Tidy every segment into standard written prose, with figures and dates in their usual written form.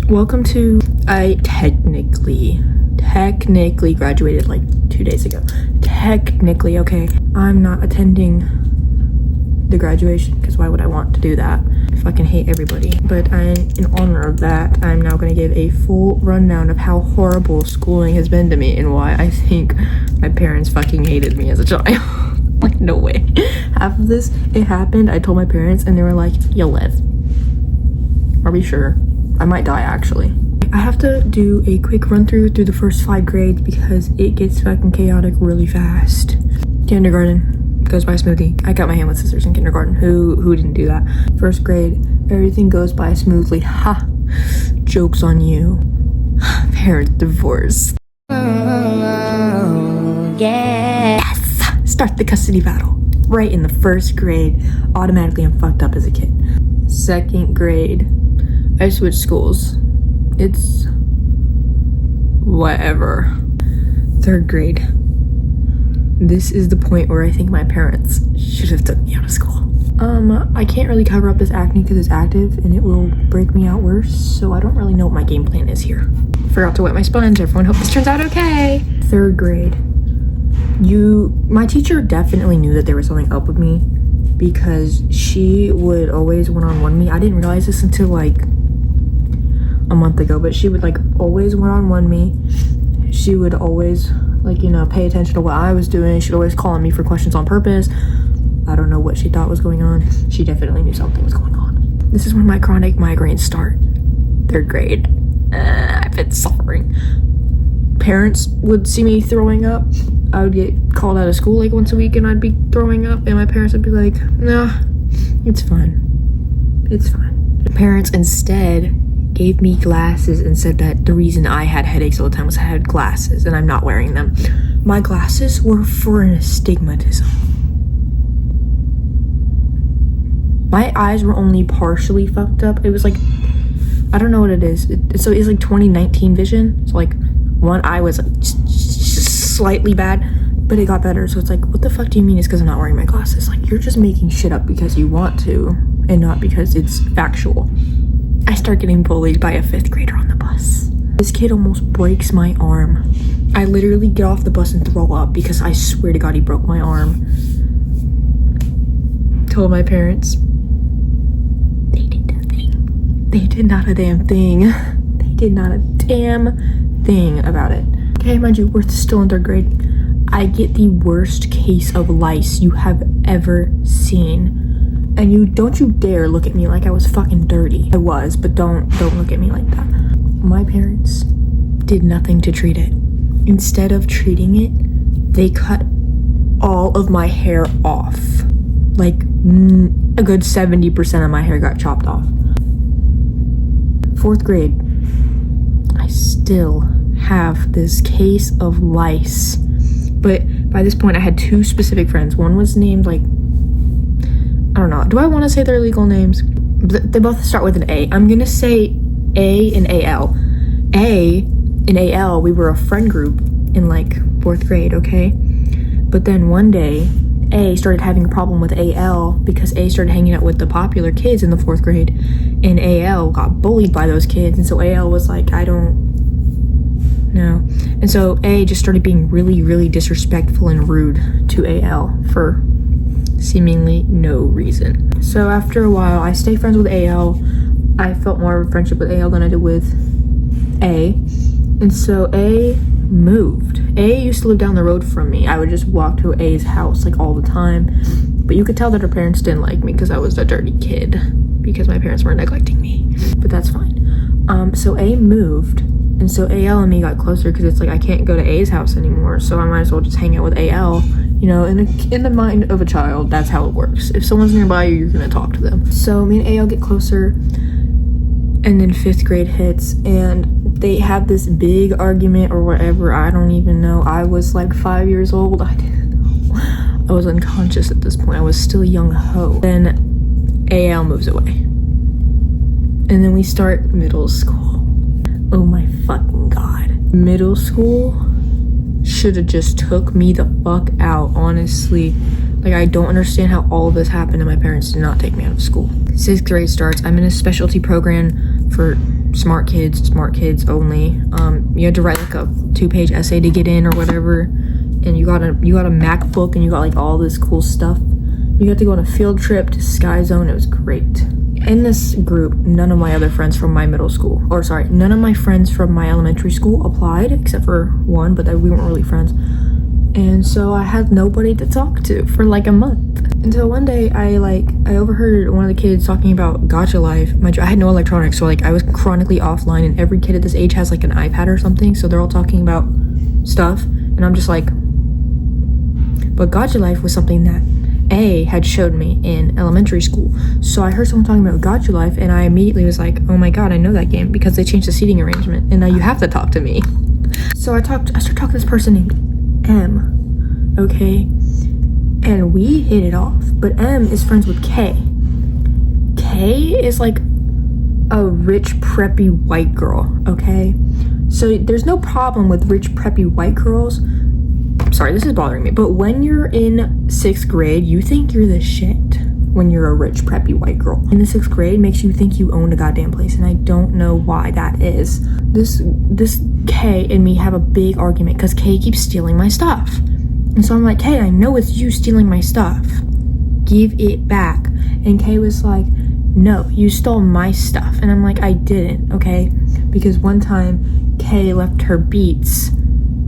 Welcome to, I technically graduated like 2 days ago. Technically, okay. I'm not attending the graduation because why would I want to do that? I fucking hate everybody. But in honor of that, I'm now going to give a full rundown of how horrible schooling has been to me and why I think my parents fucking hated me as a child. Like, no way. Half of this, it happened, I told my parents and they were like, you'll live. Are we sure? I might die, actually. I have to do a quick run through the first 5 grades because it gets fucking chaotic really fast. Kindergarten goes by smoothly. I cut my hand with scissors in kindergarten. Who didn't do that? First grade, everything goes by smoothly. Ha! Joke's on you. Parent divorce. Oh, yeah. Yes! Start the custody battle. Right in the first grade. Automatically, I'm fucked up as a kid. Second grade, I switched schools. It's whatever. Third grade. This is the point where I think my parents should have took me out of school. I can't really cover up this acne because it's active and it will break me out worse, so I don't really know what my game plan is here. Forgot to wet my sponge. Everyone hope this turns out okay. Third grade. My teacher definitely knew that there was something up with me because she would always one-on-one me. I didn't realize this until like a month ago, but she would like always one-on-one me. She would always like, you know, pay attention to what I was doing. She'd always call on me for questions on purpose. I don't know what she thought was going on. She definitely knew something was going on. This is when my chronic migraines start. Third grade. I've been suffering. Parents would see me throwing up. I would get called out of school like once a week and I'd be throwing up and my parents would be like, nah, it's fine. It's fine. The parents instead gave me glasses and said that the reason I had headaches all the time was I had glasses and I'm not wearing them. My glasses were for an astigmatism. My eyes were only partially fucked up. It was like, I don't know what it is. So it's like 2019 vision. So like one eye was like just slightly bad, but it got better. So it's like, what the fuck do you mean it's because I'm not wearing my glasses? Like, you're just making shit up because you want to and not because it's factual. I start getting bullied by a 5th grader on the bus. This kid almost breaks my arm. I literally get off the bus and throw up because I swear to God he broke my arm. Told my parents. They did nothing. They did not a damn thing. They did not a damn thing about it. Okay, mind you, we're still in 3rd grade. I get the worst case of lice you have ever seen. And don't you dare look at me like I was fucking dirty. I was, but don't look at me like that. My parents did nothing to treat it. Instead of treating it, they cut all of my hair off. Like a good 70% of my hair got chopped off. 4th grade, I still have this case of lice. But by this point, I had 2 specific friends. One was named like, I don't know. Do I want to say their legal names? They both start with an A. I'm going to say A and AL. A and AL, we were a friend group in like 4th grade, okay? But then one day, A started having a problem with AL because A started hanging out with the popular kids in the 4th grade. And AL got bullied by those kids. And so AL was like, I don't know. And so A just started being really, really disrespectful and rude to AL for seemingly no reason. So after a while, I stayed friends with AL. I felt more of a friendship with AL than I did with A. And so A moved. A used to live down the road from me. I would just walk to A's house like all the time. But you could tell that her parents didn't like me because I was a dirty kid. Because my parents were neglecting me. But that's fine. So A moved. And so AL and me got closer because it's like I can't go to A's house anymore. So I might as well just hang out with AL. You know, in the mind of a child, that's how it works. If someone's nearby you, you're gonna talk to them. So me and AL get closer, and then 5th grade hits, and they have this big argument or whatever. I don't even know. I was like 5 years old. I didn't know. I was unconscious at this point. I was still a young hoe. Then AL moves away, and then we start middle school. Oh my fucking God. Middle school should have just took me the fuck out, honestly. Like, I don't understand how all of this happened and my parents did not take me out of school. 6th grade starts. I'm in a specialty program for smart kids only. You had to write like a 2-page essay to get in or whatever, and you got a MacBook and you got like all this cool stuff. You got to go on a field trip to Sky Zone. It was great. In this group, none of my other friends from my middle school, or sorry, none of my friends from my elementary school applied except for one, but we weren't really friends. And so I had nobody to talk to for like a month. Until one day I overheard one of the kids talking about Gacha Life. I had no electronics, so like I was chronically offline, and every kid at this age has like an iPad or something, so they're all talking about stuff, and I'm just like, but Gacha Life was something that A had showed me in elementary school. So I heard someone talking about Gacha Life, and I immediately was like, oh my god, I know that game, because they changed the seating arrangement, and now you have to talk to me. So I started talking to this person named M, okay? And we hit it off, but M is friends with K. K is like a rich, preppy white girl, okay? So there's no problem with rich, preppy white girls. Sorry, this is bothering me, but when you're in 6th grade, you think you're the shit when you're a rich, preppy white girl. In the 6th grade makes you think you own a goddamn place, and I don't know why that is. This K and me have a big argument because K keeps stealing my stuff. And so I'm like, Kay, I know it's you stealing my stuff. Give it back. And Kay was like, no, you stole my stuff. And I'm like, I didn't, okay? Because one time, Kay left her beats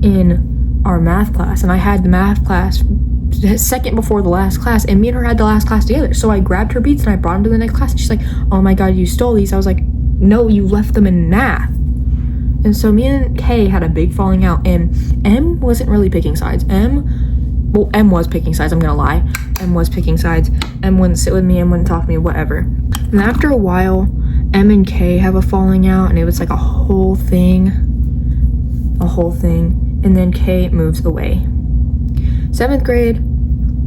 in our math class. And I had the math class second before the last class. And me and her had the last class together. So I grabbed her beats and I brought them to the next class. And she's like, oh my god, you stole these. I was like, no, you left them in math. And so me and Kay had a big falling out, and M wasn't really picking sides. M was picking sides, I'm gonna lie. M was picking sides. M wouldn't sit with me, M wouldn't talk to me, whatever. And after a while, M and K have a falling out, and it was like a whole thing. And then K moves away. 7th grade,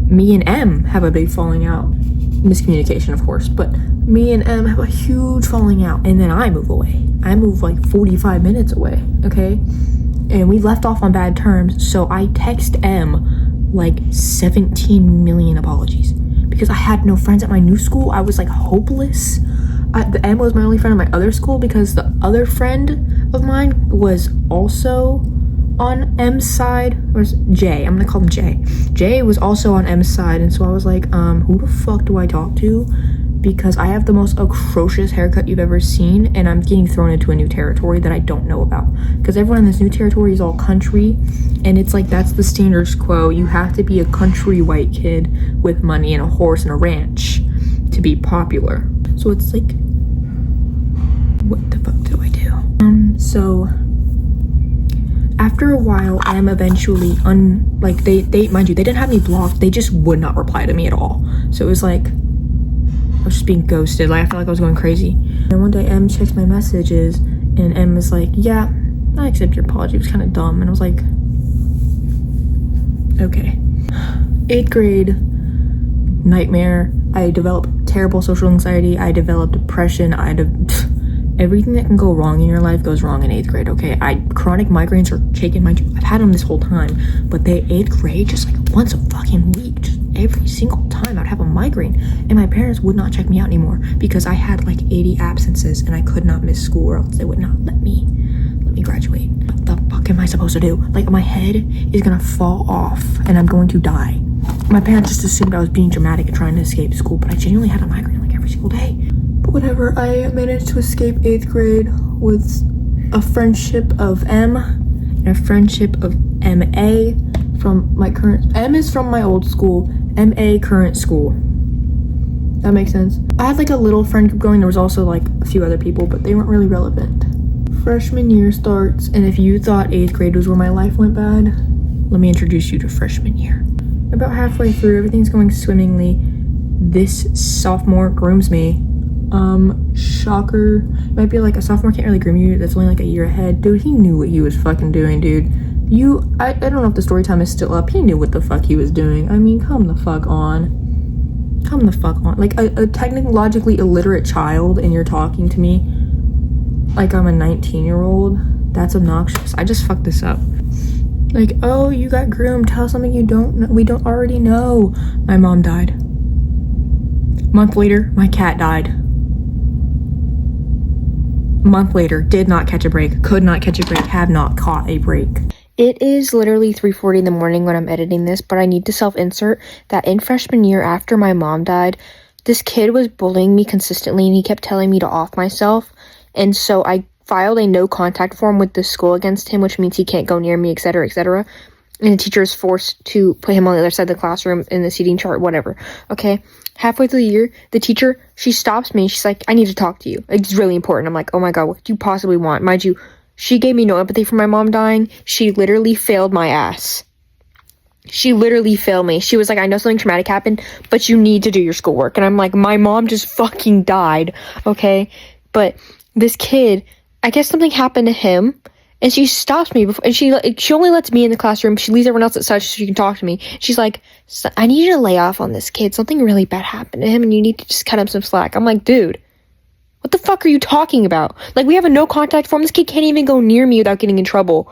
me and M have a big falling out. Miscommunication, of course, but me and M have a huge falling out, and then I move away. I move like 45 minutes away, okay? And we left off on bad terms, so I text M like 17 million apologies because I had no friends at my new school. I was like hopeless. The M was my only friend at my other school because the other friend of mine was also on M's side, or J, I'm gonna call him J. J was also on M's side, and so I was like, who the fuck do I talk to? Because I have the most atrocious haircut you've ever seen, and I'm getting thrown into a new territory that I don't know about. Because everyone in this new territory is all country, and it's like, that's the status quo. You have to be a country white kid with money and a horse and a ranch to be popular. So it's like, what the fuck do I do? So after a while, M eventually they mind you, they didn't have me blocked, they just would not reply to me at all. So it was like, I was just being ghosted. Like, I felt like I was going crazy. And one day M checks my messages, and M was like, yeah, I accept your apology, it was kind of dumb. And I was like, okay. 8th grade, nightmare. I developed terrible social anxiety, I developed depression, everything that can go wrong in your life goes wrong in 8th grade, okay? Chronic migraines are shaking my, I've had them this whole time, but they 8th grade, just like once a fucking week, just every single time I'd have a migraine, and my parents would not check me out anymore because I had like 80 absences and I could not miss school, or else they would not let me graduate. What the fuck am I supposed to do? Like, my head is gonna fall off and I'm going to die. My parents just assumed I was being dramatic and trying to escape school, but I genuinely had a migraine like every single day. But whatever, I managed to escape 8th grade with a friendship of M and a friendship of MA from my current, M is from my old school, MA current school. That makes sense. I had like a little friend group going. There was also like a few other people, but they weren't really relevant. Freshman year starts, and if you thought 8th grade was where my life went bad, let me introduce you to freshman year. About halfway through, everything's going swimmingly. This sophomore grooms me. Shocker. Might be like, a sophomore can't really groom you, that's only like a year ahead. Dude, he knew what he was fucking doing, dude. I don't know if the story time is still up. He knew what the fuck he was doing. I mean, come the fuck on. Like, a technologically illiterate child, and you're talking to me like I'm a 19-year-old. That's obnoxious. I just fucked this up. Like, oh, you got groomed. Tell something you don't know. We don't already know. My mom died. A month later, my cat died. Month later, did not catch a break, could not catch a break, have not caught a break. It is literally 3:40 in the morning when I'm editing this, but I need to self-insert that in freshman year after my mom died, this kid was bullying me consistently and he kept telling me to off myself. And so I filed a no contact form with the school against him, which means he can't go near me, etc., etc. And the teacher is forced to put him on the other side of the classroom in the seating chart, whatever. Okay. Halfway through the year, the teacher, she stops me. She's like, I need to talk to you. It's really important. I'm like, oh my God, what do you possibly want? Mind you, she gave me no empathy for my mom dying. She literally failed my ass. She literally failed me. She was like, I know something traumatic happened, but you need to do your schoolwork. And I'm like, my mom just fucking died. Okay. But this kid, I guess something happened to him. And she stops me before, and she only lets me in the classroom. She leaves everyone else outside so she can talk to me. She's like, I need you to lay off on this kid. Something really bad happened to him, and you need to just cut him some slack. I'm like, dude, what the fuck are you talking about? Like, we have a no contact form. This kid can't even go near me without getting in trouble.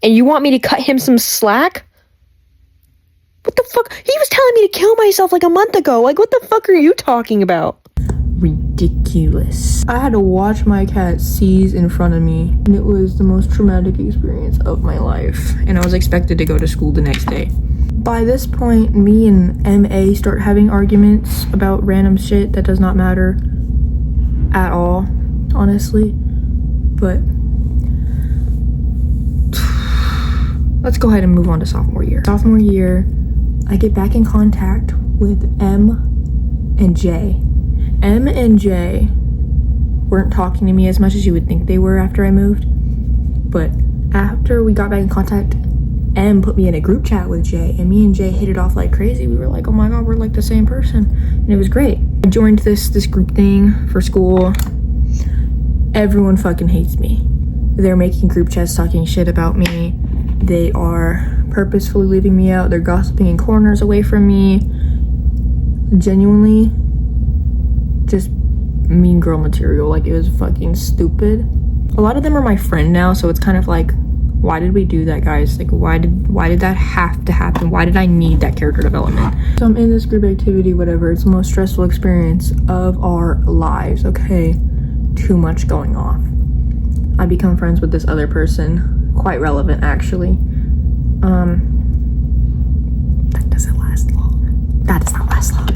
And you want me to cut him some slack? What the fuck? He was telling me to kill myself like a month ago. Like, what the fuck are you talking about? Ridiculous. I had to watch my cat seize in front of me, and it was the most traumatic experience of my life, and I was expected to go to school the next day. By this point, me and MA start having arguments about random shit that does not matter at all, honestly. But let's go ahead and move on to sophomore year. Sophomore year, I get back in contact with M and J. M and J weren't talking to me as much as you would think they were after I moved. But after we got back in contact, M put me in a group chat with J, and me and J hit it off like crazy. We were like, oh my God, we're like the same person. And it was great. I joined this group thing for school. Everyone fucking hates me. They're making group chats talking shit about me. They are purposefully leaving me out. They're gossiping in corners away from me. Genuinely, just mean girl material. Like, it was fucking stupid. A lot of them are my friend now, so it's kind of like, why did we do that, guys? Like, why did that have to happen? Why did I need that character development? So I'm in this group activity, whatever. It's the most stressful experience of our lives, okay? Too much going off. I become friends with this other person, quite relevant actually. That doesn't last long. That does not last long.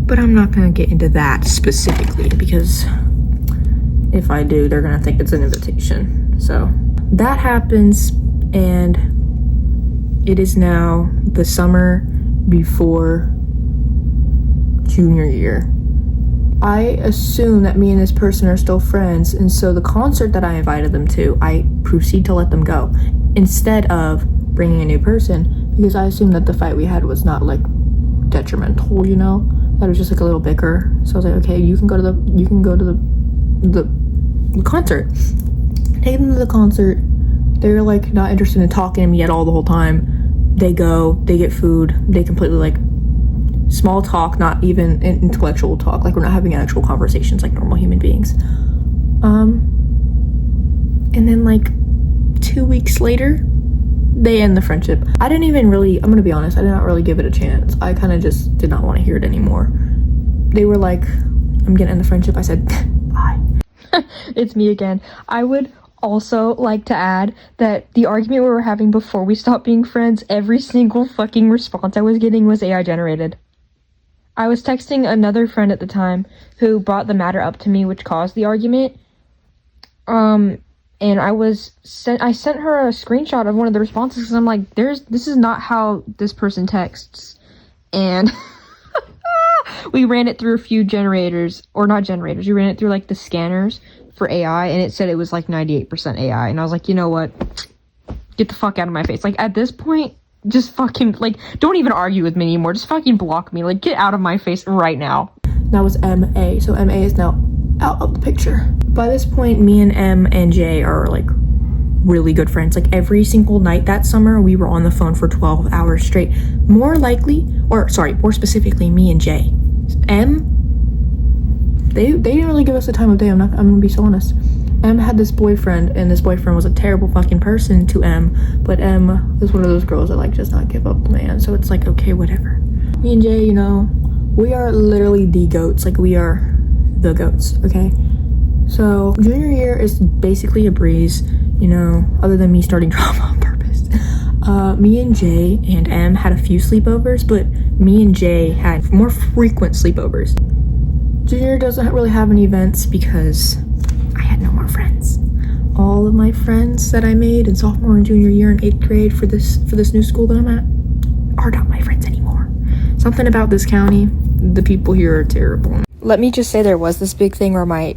But I'm not gonna get into that specifically, because if I do, they're gonna think it's an invitation. So that happens, and it is now the summer before junior year. I assume that me and this person are still friends, and so the concert that I invited them to, I proceed to let them go instead of bringing a new person, because I assumed that the fight we had was not like detrimental, you know, that it was just like a little bicker. So I was like, okay, you can go to the concert. Take them to the concert. They're like not interested in talking to me at all the whole time. They go, they get food, they completely like small talk, not even intellectual talk, like we're not having actual conversations like normal human beings. And then like 2 weeks later, they end the friendship. I didn't even really, I'm gonna be honest, I did not really give it a chance. I kind of just did not want to hear it anymore. They were like, I'm gonna end the friendship. I said, bye. It's me again. I would also like to add that the argument we were having before we stopped being friends, every single fucking response I was getting was AI generated. I was texting another friend at the time who brought the matter up to me, which caused the argument. And I sent her a screenshot of one of the responses, because I'm like, this is not how this person texts. And we ran it through a few generators, or not generators, we ran it through like the scanners for AI, and it said it was like 98% AI. And I was like, you know what? Get the fuck out of my face. Like, at this point, just fucking, like, don't even argue with me anymore. Just fucking block me. Like, get out of my face right now. That was MA. So MA is now out of the picture. By this point, me and M and J are, like, really good friends. Like, every single night that summer, we were on the phone for 12 hours straight. More specifically, me and J. M, they didn't really give us the time of day. I'm gonna be so honest. M had this boyfriend, and this boyfriend was a terrible fucking person to M, but M is one of those girls that like does not give up the man, so it's like, okay, whatever. Me and Jay, you know, we are literally the goats. Like, we are the goats, okay? So junior year is basically a breeze, you know, other than me starting drama on purpose. Me and Jay and M had a few sleepovers, but me and Jay had more frequent sleepovers. Junior doesn't really have any events because I had no more friends. All of my friends that I made in sophomore and junior year in 8th grade for this new school that I'm at are not my friends anymore. Something about this county, the people here are terrible. Let me just say there was this big thing where my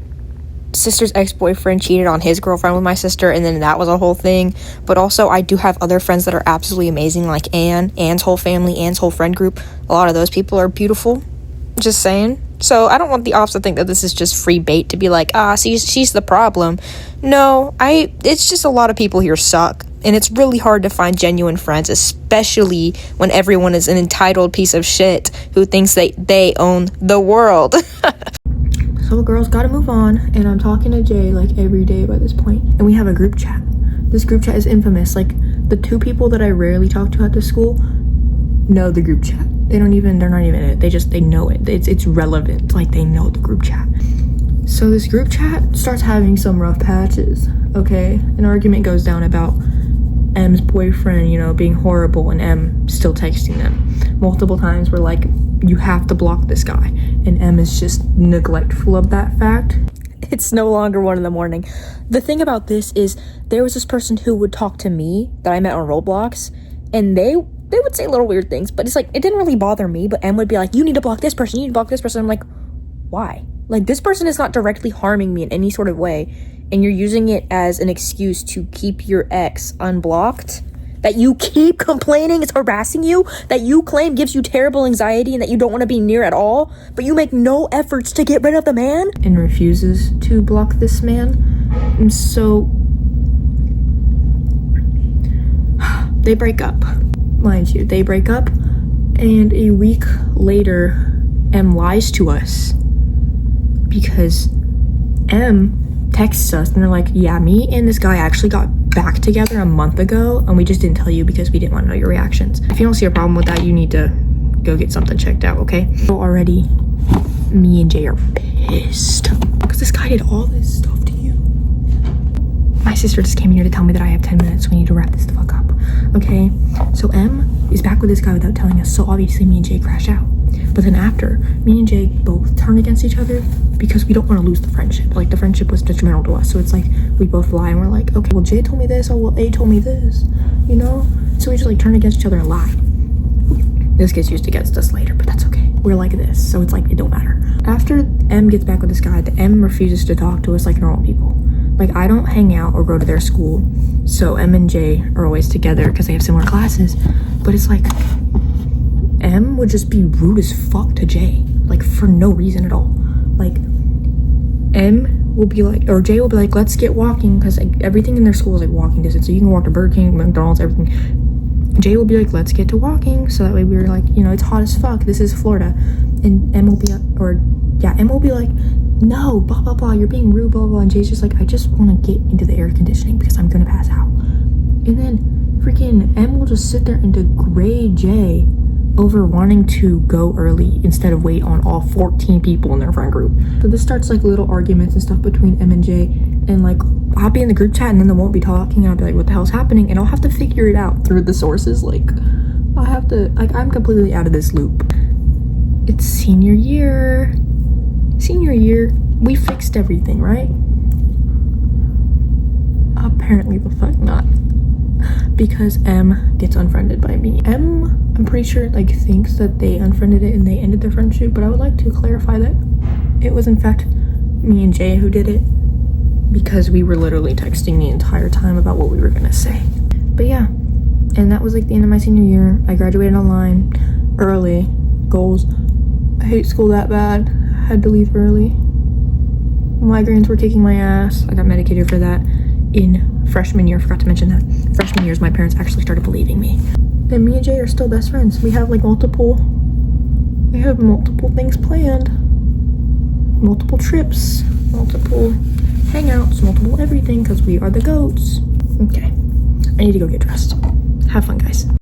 sister's ex-boyfriend cheated on his girlfriend with my sister, and then that was a whole thing. But also I do have other friends that are absolutely amazing, like Anne's whole family, Anne's whole friend group. A lot of those people are beautiful, just saying. So I don't want the ops to think that this is just free bait to be like, she's the problem. No, it's just a lot of people here suck, and it's really hard to find genuine friends, especially when everyone is an entitled piece of shit who thinks they own the world. So girls gotta move on, and I'm talking to Jay like every day by this point, and we have a group chat. This group chat is infamous. Like, the two people that I rarely talk to at this school know the group chat. They're not even in it. They know it. It's relevant. Like, they know the group chat. So this group chat starts having some rough patches, okay? An argument goes down about M's boyfriend, you know, being horrible, and M still texting them. Multiple times we're like, you have to block this guy, and M is just neglectful of that fact. It's no longer 1 a.m. The thing about this is there was this person who would talk to me that I met on Roblox, and they would say little weird things, but it's like, it didn't really bother me. But M would be like, you need to block this person, you need to block this person. I'm like, why? Like, this person is not directly harming me in any sort of way, and you're using it as an excuse to keep your ex unblocked, that you keep complaining is harassing you, that you claim gives you terrible anxiety and that you don't want to be near at all, but you make no efforts to get rid of the man? And refuses to block this man. And so they break up. Mind you, they break up, and a week later, M lies to us because M texts us, and they're like, yeah, me and this guy actually got back together a month ago, and we just didn't tell you because we didn't want to know your reactions. If you don't see a problem with that, you need to go get something checked out, okay? So already, me and Jay are pissed because this guy did all this stuff to you. My sister just came here to tell me that I have 10 minutes, so we need to wrap this the fuck up, okay? So M is back with this guy without telling us, so obviously me and Jay crash out. But then after, me and Jay both turn against each other because we don't want to lose the friendship. Like, the friendship was detrimental to us, so it's like we both lie and we're like, okay, well, Jay told me this, oh, well, A told me this, you know? So we just like turn against each other and lie. This gets used against us later, but that's okay. We're like this, so it's like, it don't matter. After M gets back with this guy, the M refuses to talk to us like normal people. Like, I don't hang out or go to their school, so M and Jay are always together because they have similar classes. But it's like, M would just be rude as fuck to Jay, like, for no reason at all. Like, M will be like, or Jay will be like, let's get walking, because like, everything in their school is like walking distance, so you can walk to Burger King, McDonald's, everything. Jay will be like, let's get to walking, so that way we were like, you know, it's hot as fuck, this is Florida. And M will be M will be like, no, blah blah blah, you're being rude, blah blah, and Jay's just like, I just want to get into the air conditioning because I'm gonna pass out. And then freaking M will just sit there and degrade Jay over wanting to go early instead of wait on all 14 people in their friend group. So this starts like little arguments and stuff between M and Jay, and like I'll be in the group chat and then they won't be talking, and I'll be like, what the hell's happening? And I'll have to figure it out through the sources. Like, I have to, like, I'm completely out of this loop. It's senior year, we fixed everything, right? Apparently the fuck not, because M gets unfriended by me. M, I'm pretty sure, like, thinks that they unfriended it and they ended their friendship, but I would like to clarify that it was in fact me and Jay who did it, because we were literally texting the entire time about what we were gonna say. But yeah, and that was like the end of my senior year. I graduated online early. Goals. I hate school that bad. I had to leave early. Migraines were kicking my ass. I got medicated for that in freshman year. Forgot to mention that. Freshman years, my parents actually started believing me. And me and Jay are still best friends. We have multiple things planned. Multiple trips, multiple hangouts, multiple everything, because we are the goats. Okay, I need to go get dressed. Have fun, guys.